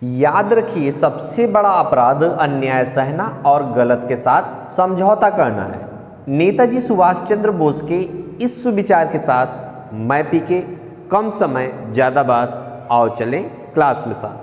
याद रखिए, सबसे बड़ा अपराध अन्याय सहना और गलत के साथ समझौता करना है। नेताजी सुभाष चंद्र बोस के इस सुविचार के साथ मैं पीके, कम समय ज़्यादा बात, आओ चलें क्लास में साथ।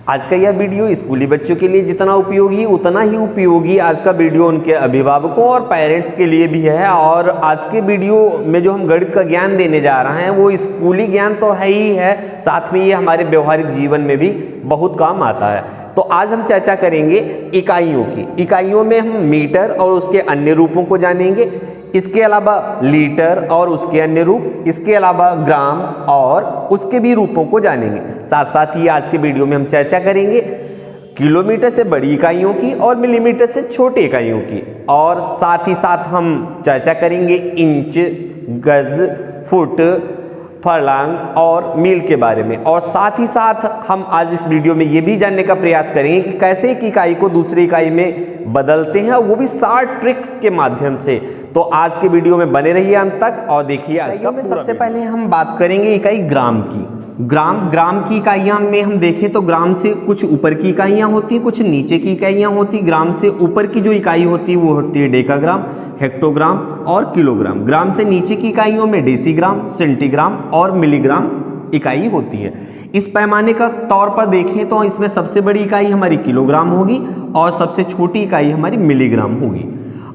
आज का यह वीडियो स्कूली बच्चों के लिए जितना उपयोगी उतना ही उपयोगी आज का वीडियो उनके अभिभावकों और पेरेंट्स के लिए भी है। और आज के वीडियो में जो हम गणित का ज्ञान देने जा रहे हैं वो स्कूली ज्ञान तो है ही है, साथ में ये हमारे व्यवहारिक जीवन में भी बहुत काम आता है। तो आज हम चर्चा करेंगे इकाइयों की। इकाइयों में हम मीटर और उसके अन्य रूपों को जानेंगे, इसके अलावा लीटर और उसके अन्य रूप, इसके अलावा ग्राम और उसके भी रूपों को जानेंगे। साथ साथ ही आज के वीडियो में हम चर्चा करेंगे किलोमीटर से बड़ी इकाइयों की और मिलीमीटर से छोटी इकाइयों की, और साथ ही साथ हम चर्चा करेंगे इंच, गज, फुट, फर्लांग और मील के बारे में। और साथ ही साथ हम आज इस वीडियो में ये भी जानने का प्रयास करेंगे कि कैसे एक इकाई को दूसरी इकाई में बदलते हैं, वो भी 60 ट्रिक्स के माध्यम से। तो आज के वीडियो में बने रहिए अंत तक और देखिए आज का पूरा। सबसे पहले हम बात करेंगे इकाई ग्राम की। ग्राम की इकाइयां में हम देखें तो ग्राम से कुछ ऊपर की इकाइयां होती हैं, कुछ नीचे की इकाइयां होती। ग्राम से ऊपर की जो इकाई होती है वो होती है डेकाग्राम, हेक्टोग्राम और किलोग्राम। ग्राम से नीचे की इकाइयों में डेसीग्राम, सेंटीग्राम और मिलीग्राम इकाई होती है। इस पैमाने का तौर पर देखें तो इसमें सबसे बड़ी इकाई हमारी किलोग्राम होगी और सबसे छोटी इकाई हमारी मिलीग्राम होगी।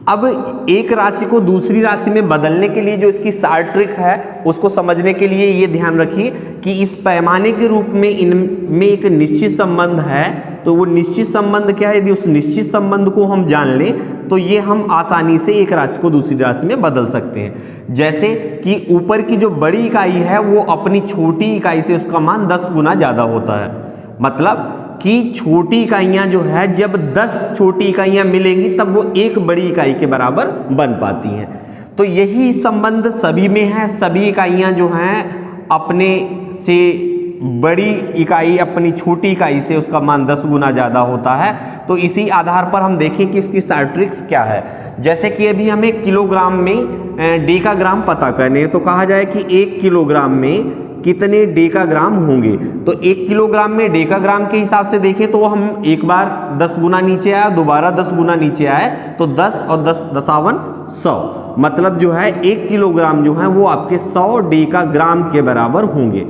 अब एक राशि को दूसरी राशि में बदलने के लिए जो इसकी 60 ट्रिक है उसको समझने के लिए ये ध्यान रखिए कि इस पैमाने के रूप में इनमें एक निश्चित संबंध है। तो वो निश्चित संबंध क्या है, यदि उस निश्चित संबंध को हम जान लें तो ये हम आसानी से एक राशि को दूसरी राशि में बदल सकते हैं। जैसे कि ऊपर की जो बड़ी इकाई है वो अपनी छोटी इकाई से उसका मान 10 गुना ज़्यादा होता है। मतलब कि छोटी इकाइयां जो है जब 10 छोटी इकाइयां मिलेंगी तब वो एक बड़ी इकाई के बराबर बन पाती हैं। तो यही संबंध सभी में है। सभी इकाइयां जो हैं अपने से बड़ी इकाई अपनी छोटी इकाई से उसका मान 10 गुना ज़्यादा होता है। तो इसी आधार पर हम देखें कि इसकी 60 ट्रिक्स क्या है। जैसे कि अभी हमें किलोग्राम में डेकाग्राम पता करने हैं तो कहा जाए कि 1 किलोग्राम में कितने डेकाग्राम होंगे। तो 1 किलोग्राम में डेकाग्राम के हिसाब से देखें तो हम एक बार 10 गुना नीचे आया, दोबारा 10 गुना नीचे आए तो 10 और 10 दसावन 100, मतलब जो है 1 किलोग्राम जो है वो आपके 100 डेकाग्राम के बराबर होंगे।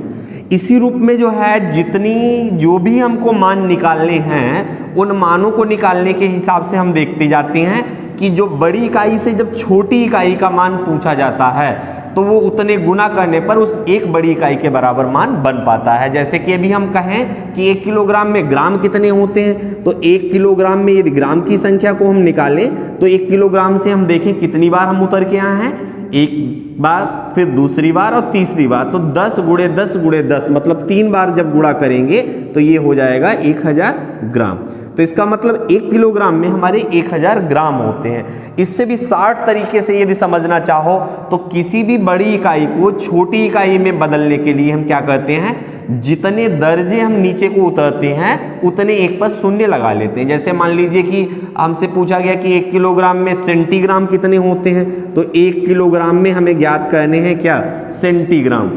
इसी रूप में जो है जितनी जो भी हमको मान निकालने हैं उन मानों को निकालने के हिसाब से हम देखते जाते हैं कि जो बड़ी इकाई से जब छोटी इकाई का मान पूछा जाता है तो वो उतने गुना करने पर उस एक बड़ी इकाई के बराबर मान बन पाता है। जैसे कि अभी हम कहें कि 1 किलोग्राम में ग्राम कितने होते हैं तो 1 किलोग्राम में यदि ग्राम की संख्या को हम निकालें तो 1 किलोग्राम से हम देखें कितनी बार हम उतर के आए हैं, एक बार, फिर दूसरी बार और तीसरी बार। तो 10 गुणे 10 गुणे 10 मतलब 3 बार जब गुणा करेंगे तो ये हो जाएगा 1000 ग्राम। तो इसका मतलब 1 किलोग्राम में हमारे 1000 ग्राम होते हैं। इससे भी 60 तरीके से यदि समझना चाहो तो किसी भी बड़ी इकाई को छोटी इकाई में बदलने के लिए हम क्या करते हैं, जितने दर्जे हम नीचे को उतरते हैं उतने एक पर शून्य लगा लेते हैं। जैसे मान लीजिए कि हमसे पूछा गया कि 1 किलोग्राम में सेंटीग्राम कितने होते हैं तो 1 किलोग्राम में हमें ज्ञात करने हैं क्या, सेंटीग्राम।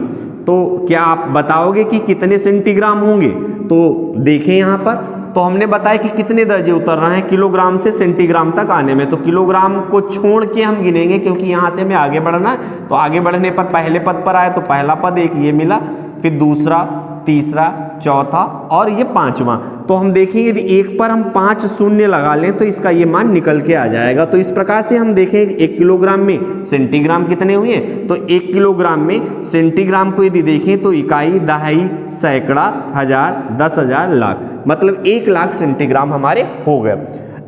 तो क्या आप बताओगे कि कितने सेंटीग्राम होंगे। तो देखें यहाँ पर तो हमने बताया कि कितने दर्जे उतर रहे हैं किलोग्राम से सेंटीग्राम तक आने में। तो किलोग्राम को छोड़ के हम गिनेंगे क्योंकि यहाँ से हमें आगे बढ़ना है। तो आगे बढ़ने पर पहले पद पर आए तो पहला पद एक ये मिला, फिर दूसरा, तीसरा, चौथा और ये 5वां। तो हम देखेंगे यदि एक पर हम 5 शून्य लगा लें तो इसका ये मान निकल के आ जाएगा। तो इस प्रकार से हम देखें 1 किलोग्राम में सेंटीग्राम कितने हुए तो 1 किलोग्राम में सेंटीग्राम को यदि देखें तो इकाई, दहाई, सैकड़ा, हजार, 10,000, लाख, मतलब 1 लाख सेंटीग्राम हमारे हो गए।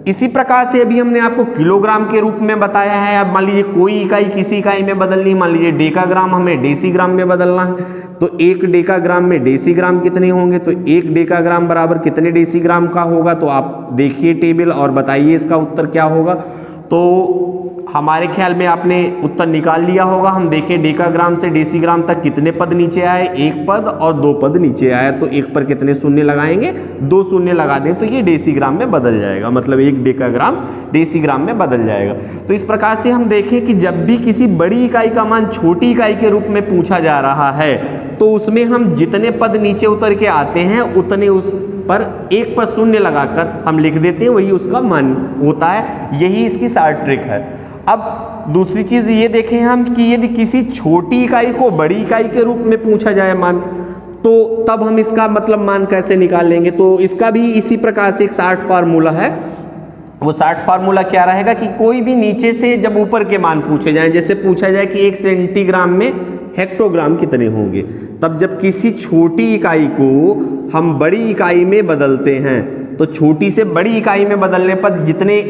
इसी प्रकार से अभी हमने आपको किलोग्राम के रूप में बताया है। अब मान लीजिए कोई इकाई किसी इकाई में बदलनी, मान लीजिए डेकाग्राम हमें डेसीग्राम में बदलना है तो 1 डेकाग्राम में डेसीग्राम कितने होंगे तो 1 डेकाग्राम बराबर कितने डेसीग्राम का होगा। तो आप देखिए टेबल और बताइए इसका उत्तर क्या होगा। तो हमारे ख्याल में आपने उत्तर निकाल लिया होगा। हम देखें डेकाग्राम से डेसीग्राम तक कितने पद नीचे आए, एक पद और दो पद नीचे आए, तो एक पर कितने शून्य लगाएंगे, दो शून्य लगा दें तो ये डेसीग्राम में बदल जाएगा, मतलब एक डेकाग्राम डेसीग्राम में बदल जाएगा। तो इस प्रकार से हम देखें कि जब भी किसी बड़ी इकाई का मान छोटी इकाई के रूप में पूछा जा रहा है तो उसमें हम जितने पद नीचे उतर के आते हैं उतने उस पर एक पर शून्य लगाकर हम लिख देते हैं, वही उसका मान होता है। यही इसकी शॉर्ट ट्रिक है। अब दूसरी चीज ये देखें हम कि यदि किसी छोटी इकाई को बड़ी इकाई के रूप में पूछा जाए मान, तो तब हम इसका मतलब मान कैसे निकाल लेंगे। तो इसका भी इसी प्रकार से एक शॉर्ट फार्मूला है। वो शॉर्ट फार्मूला क्या रहेगा कि कोई भी नीचे से जब ऊपर के मान पूछे जाएं, जैसे पूछा जाए कि 1 सेंटीग्राम में हेक्टोग्राम कितने होंगे, तब जब किसी छोटी इकाई को हम बड़ी इकाई में बदलते हैं तो छोटी से बड़ी इकाई में बदलने पर जितने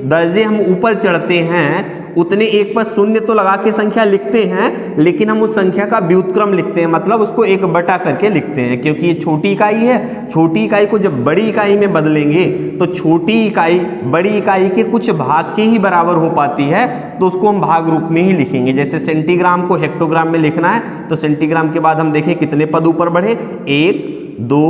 दर्जे हम ऊपर चढ़ते हैं उतने एक पर शून्य तो लगा के संख्या लिखते हैं, लेकिन हम उस संख्या का व्युत्क्रम लिखते हैं, मतलब उसको एक बटा करके लिखते हैं, क्योंकि ये छोटी इकाई है। छोटी इकाई को जब बड़ी इकाई में बदलेंगे तो छोटी इकाई बड़ी इकाई के कुछ भाग के ही बराबर हो पाती है, तो उसको हम भाग रूप में ही लिखेंगे। जैसे सेंटीग्राम को हेक्टोग्राम में लिखना है तो सेंटीग्राम के बाद हम देखें कितने पद ऊपर बढ़े, 1 2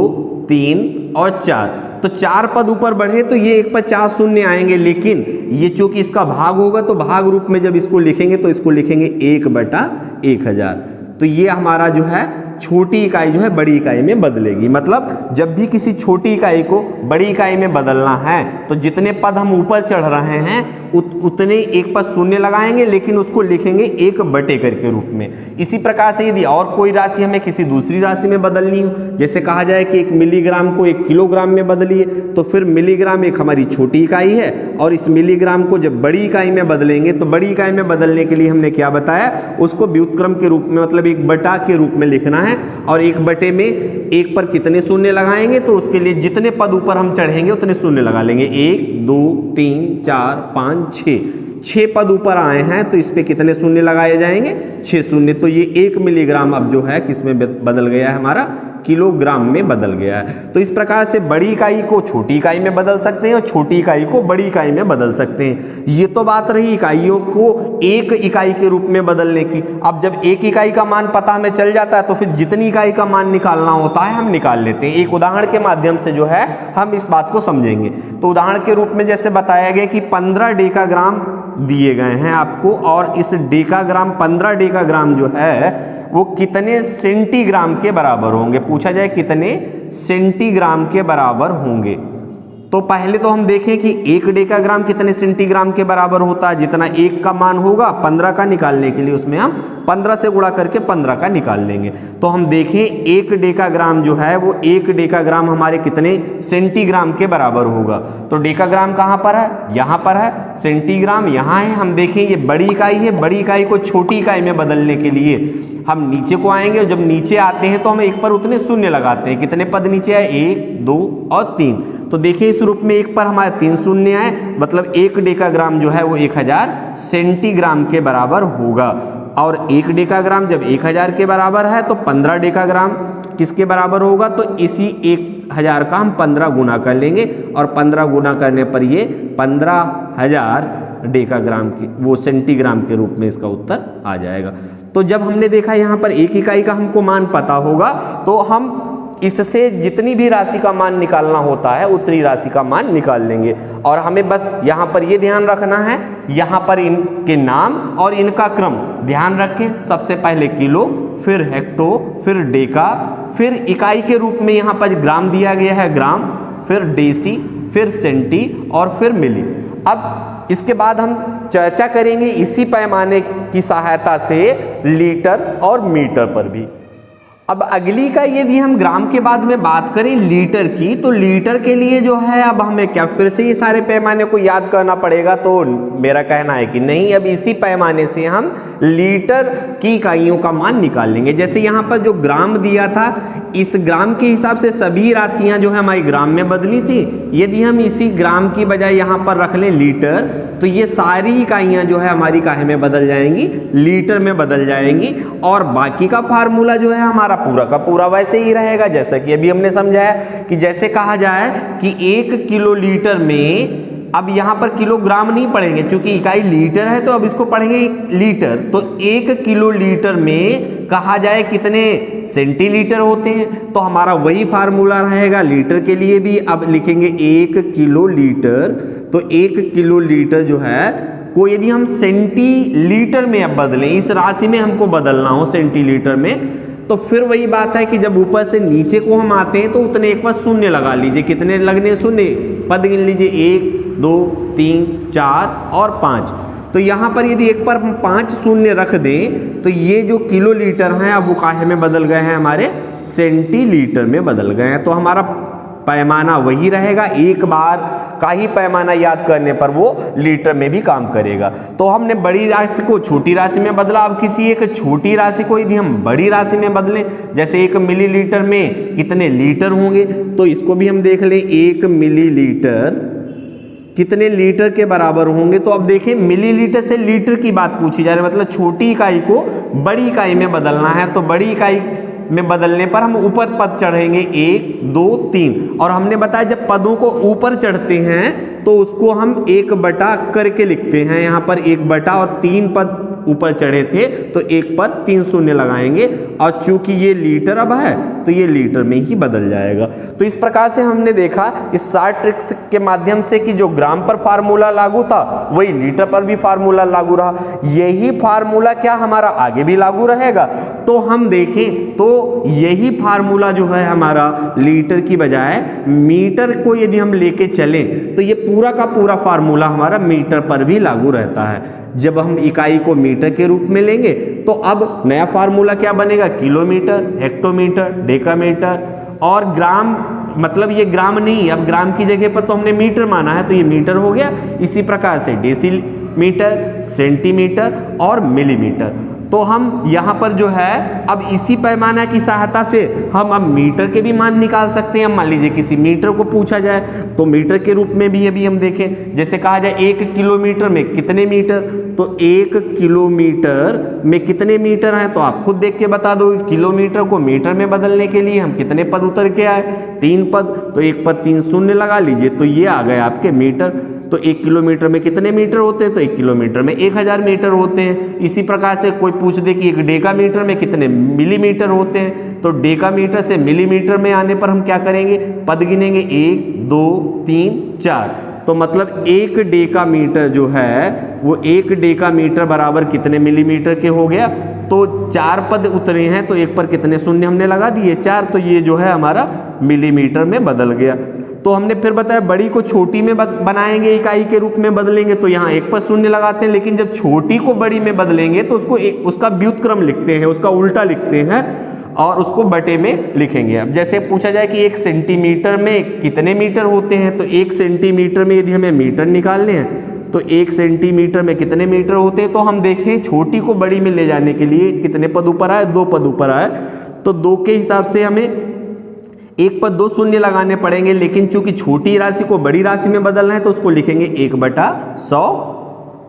3 और 4, तो 4 पद ऊपर बढ़े तो ये एक पर 4 शून्य आएंगे, लेकिन ये चूंकि इसका भाग होगा तो भाग रूप में जब इसको लिखेंगे तो इसको लिखेंगे 1/1000। तो ये हमारा जो है छोटी इकाई जो है बड़ी इकाई में बदलेगी। मतलब जब भी किसी छोटी इकाई को बड़ी इकाई में बदलना है तो जितने पद हम ऊपर चढ़ रहे हैं उतने एक पर शून्य लगाएंगे, लेकिन उसको लिखेंगे 1/कर के रूप में। इसी प्रकार से यदि और कोई राशि हमें किसी दूसरी राशि में बदलनी हो, जैसे कहा जाए कि 1 मिलीग्राम को 1 किलोग्राम में बदलिए, तो फिर मिलीग्राम एक हमारी छोटी इकाई है और इस मिलीग्राम को जब बड़ी इकाई में बदलेंगे तो बड़ी इकाई में बदलने के लिए हमने क्या बताया, उसको व्युत्क्रम के रूप में मतलब 1/, के रूप में लिखना है। और 1/, में एक पर कितने शून्य लगाएंगे, तो उसके लिए जितने पद ऊपर हम चढ़ेंगे उतने शून्य लगा लेंगे। 1 2 3 4 5 6 पद ऊपर आए हैं तो इस पे कितने शून्य लगाए जाएंगे, 6 शून्य। तो ये 1 मिलीग्राम अब जो है किसमें बदल गया है, हमारा किलोग्राम में बदल गया है। तो इस प्रकार से बड़ी इकाई को छोटी इकाई में बदल सकते हैं और छोटी इकाई को बड़ी इकाई में बदल सकते हैं। ये तो बात रही इकाइयों को एक इकाई के रूप में बदलने की। अब जब एक इकाई का मान पता हमें चल जाता है तो फिर जितनी इकाई का मान निकालना होता है हम निकाल लेते हैं। एक उदाहरण के माध्यम से जो है हम इस बात को समझेंगे। तो उदाहरण के रूप में जैसे बताया गया कि 15 डेकाग्राम दिए गए हैं आपको, और इस डेकाग्राम 15 डेकाग्राम जो है वो कितने सेंटीग्राम के बराबर होंगे, पूछा जाए कितने सेंटीग्राम के बराबर होंगे। तो पहले तो हम देखें कि 1 डेकाग्राम कितने सेंटीग्राम के बराबर होता है, जितना 1 का मान होगा 15 का निकालने के लिए उसमें हम 15 से गुणा करके 15 का निकाल लेंगे। तो हम देखें 1 डेकाग्राम जो है वो 1 डेकाग्राम हमारे कितने सेंटीग्राम के बराबर होगा। तो डेकाग्राम कहाँ पर है, यहाँ पर है, सेंटीग्राम यहाँ है। हम देखें ये बड़ी इकाई है, बड़ी इकाई को छोटी इकाई में बदलने के लिए हम नीचे को आएंगे और जब नीचे आते हैं तो हम एक पर उतने शून्य लगाते हैं। कितने पद नीचे आए, 1 2 और 3। तो देखिए इस रूप में एक पर हमारे 3 शून्य आए, मतलब 1 डेकाग्राम जो है वो 1000 सेंटीग्राम के बराबर होगा। और 1 डेकाग्राम जब 1000 के बराबर है तो 15 डेकाग्राम किसके बराबर होगा, तो इसी 1000 का हम 15 गुना कर लेंगे और 15 गुना करने पर ये 15000 डेकाग्राम की वो सेंटीग्राम के रूप में इसका उत्तर आ जाएगा। तो जब हमने देखा यहाँ पर एक इकाई का हमको मान पता होगा तो हम इससे जितनी भी राशि का मान निकालना होता है उतनी राशि का मान निकाल लेंगे। और हमें बस यहाँ पर ये ध्यान रखना है, यहाँ पर इनके नाम और इनका क्रम ध्यान रखें। सबसे पहले किलो, फिर हेक्टो, फिर डेका, फिर इकाई के रूप में यहाँ पर ग्राम दिया गया है ग्राम, फिर डेसी, फिर सेंटी और फिर मिली। अब इसके बाद हम चर्चा करेंगे इसी पैमाने की सहायता से लीटर और मीटर पर भी। अब अगली का यदि हम ग्राम के बाद में बात करें लीटर की, तो लीटर के लिए जो है अब हमें क्या फिर से ये सारे पैमाने को याद करना पड़ेगा, तो मेरा कहना है कि नहीं, अब इसी पैमाने से हम लीटर की इकाइयों का मान निकाल लेंगे। जैसे यहाँ पर जो ग्राम दिया था, इस ग्राम के हिसाब से सभी राशियां जो है हमारी ग्राम में बदली थी। यदि हम इसी ग्राम की बजाय यहाँ पर रख लें लीटर, तो ये सारी इकाइयां जो है हमारी काहे में बदल जाएंगी, लीटर में बदल जाएंगी। और बाकी का फार्मूला जो है हमारा पूरा का पूरा वैसे ही रहेगा जैसा कि अभी हमने समझाया कि जैसे कहा जाए कि 1 किलो लीटर में अब यहाँ पर किलोग्राम नहीं पढ़ेंगे, क्योंकि इकाई लीटर है तो अब इसको पढ़ेंगे लीटर। तो 1 किलो लीटर में कहा जाए कितने सेंटीलीटर होते हैं, तो हमारा वही फार्मूला रहेगा लीटर के लिए भी। अब लिखेंगे 1 किलो लीटर, तो 1 किलो लीटर जो है को यदि हम सेंटीलीटर में अब बदलें, इस राशि में हमको बदलना हो सेंटीलीटर में, तो फिर वही बात है कि जब ऊपर से नीचे को हम आते हैं तो उतने एक बार शून्य लगा लीजिए। कितने लगने शून्य, पद गिन लीजिए 1 2 3 4 और 5। तो यहाँ पर यदि एक पर 5 शून्य रख दें तो ये जो किलो लीटर हैं अब वो काहे में बदल गए हैं, हमारे सेंटीलीटर में बदल गए हैं। तो हमारा पैमाना वही रहेगा, एक बार का ही पैमाना याद करने पर वो लीटर में भी काम करेगा। तो हमने बड़ी राशि को छोटी राशि में बदला। अब किसी एक छोटी राशि को यदि हम बड़ी राशि में बदलें, जैसे 1 मिलीलीटर में कितने लीटर होंगे, तो इसको भी हम देख लें। 1 मिलीलीटर कितने लीटर के बराबर होंगे, तो अब देखें मिलीलीटर से लीटर की बात पूछी जा रही है, मतलब छोटी इकाई को बड़ी इकाई में बदलना है। तो बड़ी इकाई में बदलने पर हम ऊपर पद चढ़ेंगे 1 2 3, और हमने बताया जब पदों को ऊपर चढ़ते हैं तो उसको हम 1 बटा करके लिखते हैं। यहाँ पर 1 बटा और 3 पद ऊपर चढ़े थे तो 1 पर 3 शून्य लगाएंगे, और चूंकि ये लीटर अब है तो ये लीटर में ही बदल जाएगा। तो इस प्रकार से हमने देखा इस शॉर्ट ट्रिक्स के माध्यम से कि जो ग्राम पर फार्मूला लागू था वही लीटर पर भी फार्मूला लागू रहा। यही फार्मूला क्या हमारा आगे भी लागू रहेगा, तो हम देखें तो यही फार्मूला जो है हमारा लीटर की बजाय मीटर को यदि हम लेके चलें तो ये पूरा का पूरा फार्मूला हमारा मीटर पर भी लागू रहता है। जब हम इकाई को मीटर के रूप में लेंगे तो अब नया फार्मूला क्या बनेगा, किलोमीटर, हेक्टोमीटर, डेकामीटर, और ग्राम, मतलब ये ग्राम नहीं, अब ग्राम की जगह पर तो हमने मीटर माना है तो ये मीटर हो गया। इसी प्रकार से डेसीमीटर, सेंटीमीटर और मिलीमीटर। तो हम यहाँ पर जो है अब इसी पैमाना की सहायता से हम अब मीटर के भी मान निकाल सकते हैं। मान लीजिए किसी मीटर को पूछा जाए तो मीटर के रूप में भी अभी हम देखें, जैसे कहा जाए 1 किलोमीटर में कितने मीटर, तो 1 किलोमीटर में कितने मीटर हैं, तो आप खुद देख के बता दो। किलोमीटर को मीटर में बदलने के लिए हम कितने पद उतर के आए, 3 पद, तो 1 पर 3 शून्य लगा लीजिए, तो ये आ गए आपके मीटर। तो 1 किलोमीटर में कितने मीटर होते हैं, तो 1 किलोमीटर में 1000 मीटर होते हैं। इसी प्रकार से कोई पूछ दे कि 1 डेकामीटर में कितने मिलीमीटर होते हैं, तो डेकामीटर से मिलीमीटर में आने पर हम क्या करेंगे, पद गिनेंगे 1 2 3 4। तो मतलब 1 डेकामीटर जो है वो 1 डेकामीटर बराबर कितने मिलीमीटर के हो गया, तो 4 पद उतरे हैं तो 1 पर कितने शून्य हमने लगा दिए, 4, तो ये जो है हमारा मिलीमीटर में बदल गया। तो हमने फिर बताया बड़ी को छोटी में बनाएंगे, इकाई के रूप में बदलेंगे, तो यहाँ 1 पर शून्य लगाते हैं, लेकिन जब छोटी को बड़ी में बदलेंगे तो उसको उसका व्युत्क्रम लिखते हैं, उसका उल्टा लिखते हैं और उसको बटे में लिखेंगे। अब जैसे पूछा जाए कि 1 सेंटीमीटर में कितने मीटर होते हैं, तो 1 सेंटीमीटर में यदि हमें मीटर निकालने हैं तो 1 सेंटीमीटर में कितने मीटर होते हैं, तो हम देखें छोटी को बड़ी में ले जाने के लिए कितने पद ऊपर आए, 2 पद ऊपर आए, तो 2 के हिसाब से हमें 1 पर 2 शून्य लगाने पड़ेंगे, लेकिन चूंकि छोटी राशि को बड़ी राशि में बदलना है तो उसको लिखेंगे 1/100,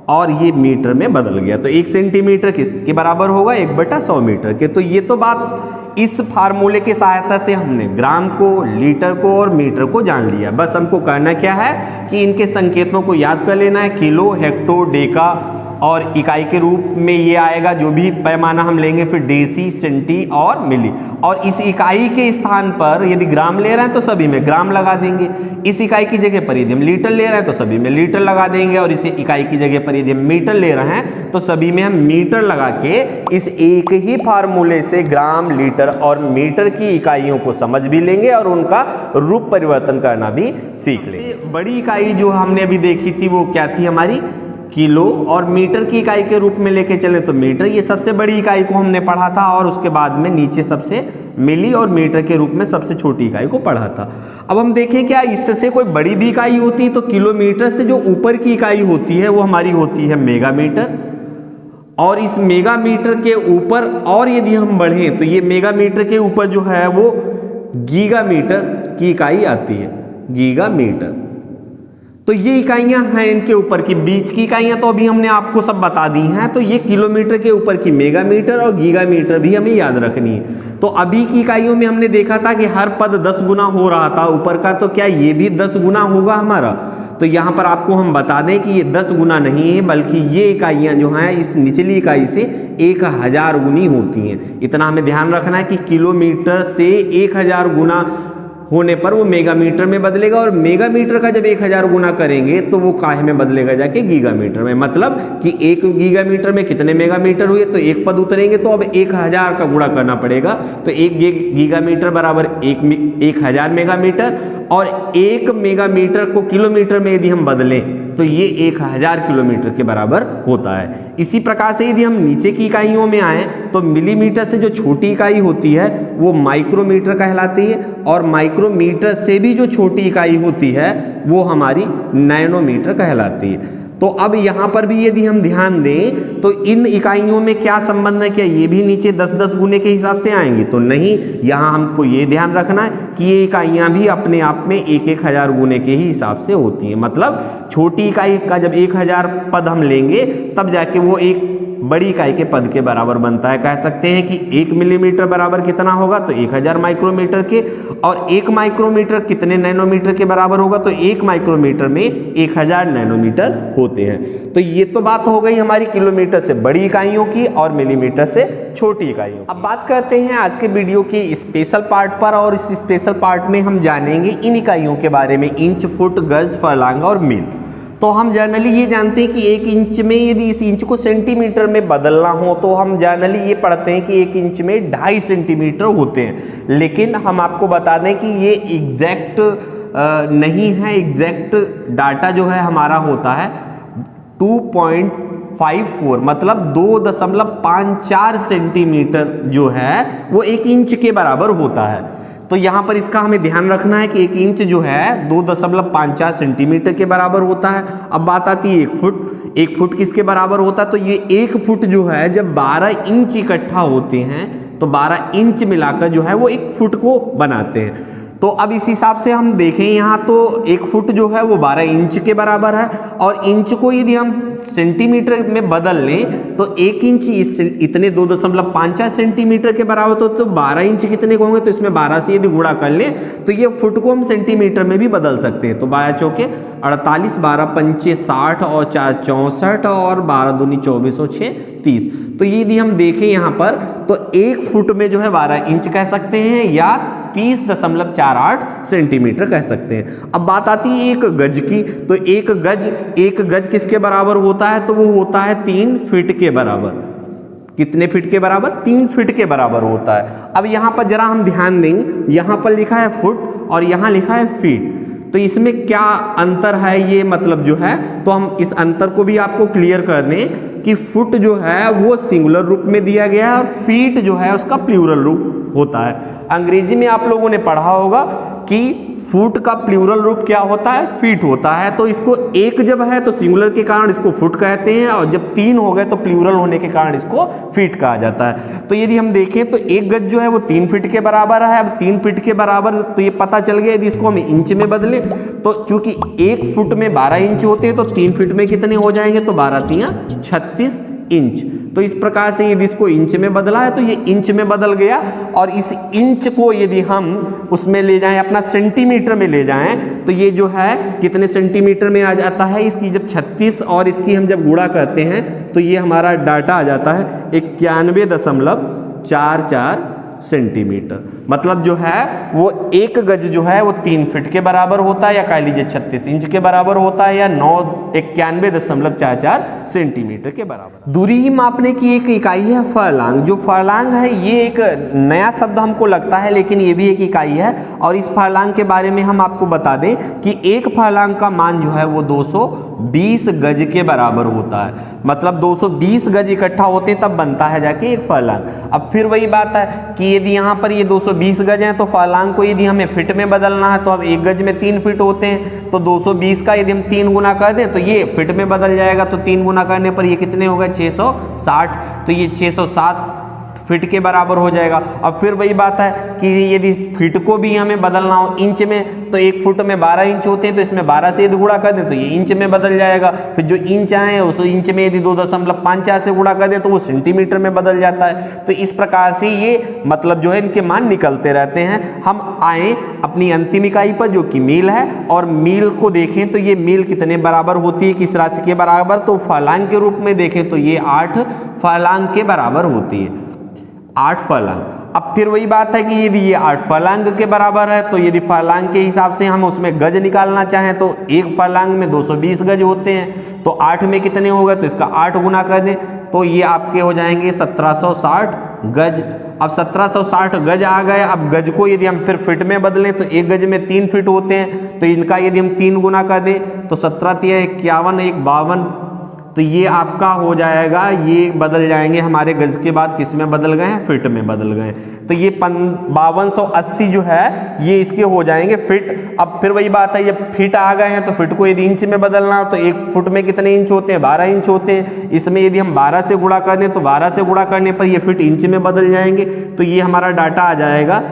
और ये मीटर में बदल गया। तो 1 सेंटीमीटर किसके बराबर होगा, 1/100 मीटर के। तो ये तो बात इस फार्मूले की सहायता से हमने ग्राम को, लीटर को और मीटर को जान लिया। बस हमको करना क्या है कि इनके संकेतों को याद कर लेना है। किलो, हेक्टो, डेका और इकाई के रूप में ये आएगा जो भी पैमाना हम लेंगे, फिर डेसी, सेंटी और मिली। और इस इकाई के स्थान पर यदि ग्राम ले रहे हैं तो सभी में ग्राम लगा देंगे, इस इकाई की जगह पर यदि हम लीटर ले रहे हैं तो सभी में लीटर लगा देंगे, और इस इकाई की जगह पर यदि हम मीटर ले रहे हैं तो सभी में हम मीटर लगा के इस एक ही फार्मूले से ग्राम, लीटर और मीटर की इकाइयों को समझ भी लेंगे और उनका रूप परिवर्तन करना भी सीख लेंगे। बड़ी इकाई जो हमने अभी देखी थी वो क्या थी हमारी, किलो, और मीटर की इकाई के रूप में लेके चले तो मीटर, ये सबसे बड़ी इकाई को हमने पढ़ा था, और उसके बाद में नीचे सबसे मिली और मीटर के रूप में सबसे छोटी इकाई को पढ़ा था। अब हम देखें क्या इससे कोई बड़ी भी इकाई होती है, तो किलोमीटर से जो ऊपर की इकाई होती है वो हमारी होती है मेगामीटर, और इस मेगामीटर के ऊपर और यदि हम बढ़ें तो ये मेगामीटर के ऊपर जो है वो गीगामीटर की इकाई आती है, गीगामीटर। तो ये इकाइयां हैं इनके ऊपर की, बीच की इकाइयां तो अभी हमने आपको सब बता दी हैं। तो ये किलोमीटर के ऊपर की मेगामीटर और गीगामीटर भी हमें याद रखनी है। तो अभी की इकाइयों में हमने देखा था कि हर पद 10 गुना हो रहा था ऊपर का, तो क्या ये भी 10 गुना होगा हमारा, तो यहाँ पर आपको हम बता दें कि ये 10 गुना नहीं है, बल्कि ये इकाइयाँ जो हैं इस निचली इकाई से 1000 गुनी होती हैं। इतना हमें ध्यान रखना है कि किलोमीटर से 1000 गुना होने पर वो मेगामीटर में बदलेगा, और मेगामीटर का जब 1000 गुना करेंगे तो वो काहे में बदलेगा, जाके गीगामीटर में। मतलब कि 1 गीगामीटर में कितने मेगामीटर हुए, तो एक पद उतरेंगे तो अब 1000 का गुणा करना पड़ेगा। तो 1 गीगामीटर बराबर 1000 मेगामीटर, और 1 मेगामीटर को किलोमीटर में यदि हम बदलें तो ये 1000 किलोमीटर के बराबर होता है। इसी प्रकार से यदि हम नीचे की इकाइयों में आए तो मिलीमीटर से जो छोटी इकाई होती है वो माइक्रोमीटर कहलाती है, और माइक्रोमीटर से भी जो छोटी इकाई होती है वो हमारी नैनोमीटर कहलाती है। तो अब यहाँ पर भी यदि हम ध्यान दें तो इन इकाइयों में क्या संबंध है, क्या ये भी नीचे 10-10 गुने के हिसाब से आएंगी, तो नहीं। यहाँ हमको ये ध्यान रखना है कि ये इकाइयाँ भी अपने आप में 1000 गुने के ही हिसाब से होती हैं। मतलब छोटी इकाई का जब 1000 पद हम लेंगे तब जाके वो एक बड़ी इकाई के पद के बराबर बनता है। कह सकते हैं कि 1 मिलीमीटर बराबर कितना होगा, तो 1000 माइक्रोमीटर के, और 1 माइक्रोमीटर कितने नैनोमीटर के बराबर होगा, तो 1 माइक्रोमीटर में 1000 नैनोमीटर होते हैं। तो ये तो बात हो गई हमारी किलोमीटर से बड़ी इकाइयों की और मिलीमीटर से छोटी इकाइयों। अब बात करते हैं आज के वीडियो के स्पेशल पार्ट पर, और इस स्पेशल पार्ट में हम जानेंगे इन इकाइयों के बारे में, इंच, फुट, गज, फरलांग और मील। तो हम जनरली ये जानते हैं कि 1 इंच में यदि इस इंच को सेंटीमीटर में बदलना हो तो हम जनरली ये पढ़ते हैं कि 1 इंच में 2.5 सेंटीमीटर होते हैं। लेकिन हम आपको बता दें कि ये एग्जैक्ट नहीं है। एग्जैक्ट डाटा जो है हमारा होता है 2.54, मतलब 2.54 सेंटीमीटर जो है वो 1 इंच के बराबर होता है। तो यहाँ पर इसका हमें ध्यान रखना है कि 1 इंच जो है 2.54 सेंटीमीटर के बराबर होता है। अब बात आती है 1 फुट। 1 फुट किसके बराबर होता है, तो ये 1 फुट जो है जब 12 इंच इकट्ठा होते हैं तो 12 इंच मिलाकर जो है वो 1 फुट को बनाते हैं। तो अब इस हिसाब से हम देखें यहाँ तो 1 फुट जो है वो 12 इंच के बराबर है, और इंच को यदि हम सेंटीमीटर में बदल लें तो 1 इंच इतने 2.54 सेंटीमीटर के बराबर, तो 12 इंच कितने को होंगे, तो इसमें 12 से यदि गुणा कर लें तो ये फुट को हम सेंटीमीटर में भी बदल सकते हैं। तो 12 चौके 48, 12 पंचे 60 और 4 64 और 12 दूनी 24 और 6 30। तो यदि हम देखें यहाँ पर तो 1 फुट में जो है 12 इंच कह सकते हैं या 30.48 सेंटीमीटर कह सकते हैं। अब बात आती है 1 गज की। तो 1 गज किसके बराबर होता है, तो वो होता है 3 फीट के बराबर। कितने फीट के बराबर, 3 फीट के बराबर होता है। अब यहाँ पर जरा हम ध्यान दें, यहाँ पर लिखा है फुट और यहाँ लिखा है फीट, तो इसमें क्या अंतर है, ये मतलब जो है तो हम इस अंतर को भी आपको क्लियर कर दें कि फुट जो है वो सिंगुलर रूप में दिया गया है और फीट जो है उसका प्लूरल रूप होता है। अंग्रेजी में आप लोगों ने पढ़ा होगा कि फुट का प्लूरल रूप क्या होता है, फीट होता है। तो इसको 1 जब है तो सिंगुलर के कारण इसको फुट कहते हैं, और जब 3 हो गए तो प्लूरल होने के कारण इसको फीट कहा जाता है। तो यदि हम देखें तो 1 गज जो है वो 3 फीट के बराबर है। अब 3 फीट के बराबर तो ये पता चल गया। यदि इसको हम इंच में बदले तो चूंकि 1 फुट में 12 इंच होते हैं तो 3 फीट में कितने हो जाएंगे, तो 12 तियां 36 इंच। तो इस प्रकार से यदि इसको इंच में बदला है तो ये इंच में बदल गया, और इस इंच को यदि हम उसमें ले जाएं, अपना सेंटीमीटर में ले जाएं, तो ये जो है कितने सेंटीमीटर में आ जाता है, इसकी जब 36 और इसकी हम जब गुणा करते हैं तो ये हमारा डाटा आ जाता है 91.44 सेंटीमीटर। मतलब जो है वो 1 गज जो है वो 3 फीट के बराबर होता है, या कह लीजिए 36 इंच के बराबर होता है, या 91.44 सेंटीमीटर के बराबर। दूरी मापने की एक इकाई है फरलांग। जो फरलांग है ये एक नया शब्द हमको लगता है, लेकिन ये भी एक इकाई है, और इस फरलांग के बारे में हम आपको बता दें कि एक फरलांग का मान जो है वो 220 गज के बराबर होता है। मतलब 220 गज इकट्ठा होते हैं तब बनता है जाके एक फरलांग। अब फिर वही बात है कि यदि यहाँ पर ये 220 गज हैं तो फरलांग को यदि हमें फिट में बदलना है तो अब 1 गज में 3 फीट होते हैं, तो 220 का यदि हम 3 गुना कर दें तो ये फिट में बदल जाएगा। तो 3 गुना करने पर ये कितने हो गए, 660। तो ये 660 फीट के बराबर हो जाएगा। अब फिर वही बात है कि यदि फीट को भी हमें बदलना हो इंच में, तो 1 फुट में 12 इंच होते हैं, तो इसमें 12 से यदि गुणा कर दें तो ये इंच में बदल जाएगा। फिर जो इंच आए उस इंच में यदि 2.54 से गुणा कर दें तो वो सेंटीमीटर में बदल जाता है। तो इस प्रकार से ये मतलब जो है इनके मान निकलते रहते हैं। हम आए अपनी अंतिम इकाई पर जो कि मील है, और मील को देखें तो ये मील कितने बराबर होती है, किस राशि के बराबर, तो फलांग के रूप में देखें तो ये 8 फलांग के बराबर होती है, 8 फलांग। अब फिर वही बात है कि यदि ये 8 फलांग के बराबर है, तो यदि फलांग के हिसाब से हम उसमें गज निकालना चाहें तो एक फलांग में 220 गज होते हैं, तो 8 में कितने हो गए, तो इसका 8 गुना कर दें तो ये आपके हो जाएंगे 1760 गज। अब 1760 गज आ गए। अब गज को यदि हम फिर फिट में बदलें तो एक गज में 3 फीट होते हैं, तो इनका यदि हम 3 गुना कर दें तो 17 3 51 1 52, तो ये आपका हो जाएगा, ये बदल जाएंगे हमारे गज के बाद किस में बदल गए हैं, फिट में बदल गए। तो ये 5280 जो है ये इसके हो जाएंगे फिट। अब फिर वही बात है, ये फिट आ गए हैं तो फिट को यदि इंच में बदलना हो तो 1 फुट में कितने इंच होते हैं, 12 इंच होते हैं। इसमें यदि हम 12 से गुणा कर दें तो 12 से गुणा करने पर ये फिट इंच में बदल जाएंगे। तो ये हमारा डाटा आ जाएगा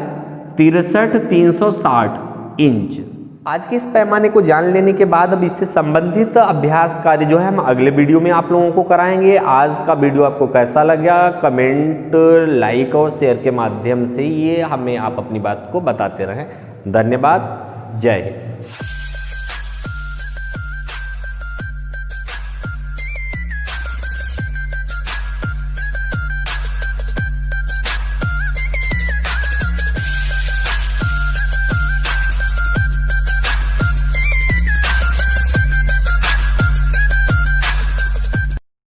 63,360 इंच। आज के इस पैमाने को जान लेने के बाद अब इससे संबंधित अभ्यास कार्य जो है हम अगले वीडियो में आप लोगों को कराएंगे। आज का वीडियो आपको कैसा लगा, कमेंट, लाइक और शेयर के माध्यम से ये हमें आप अपनी बात को बताते रहें। धन्यवाद। जय हिंद।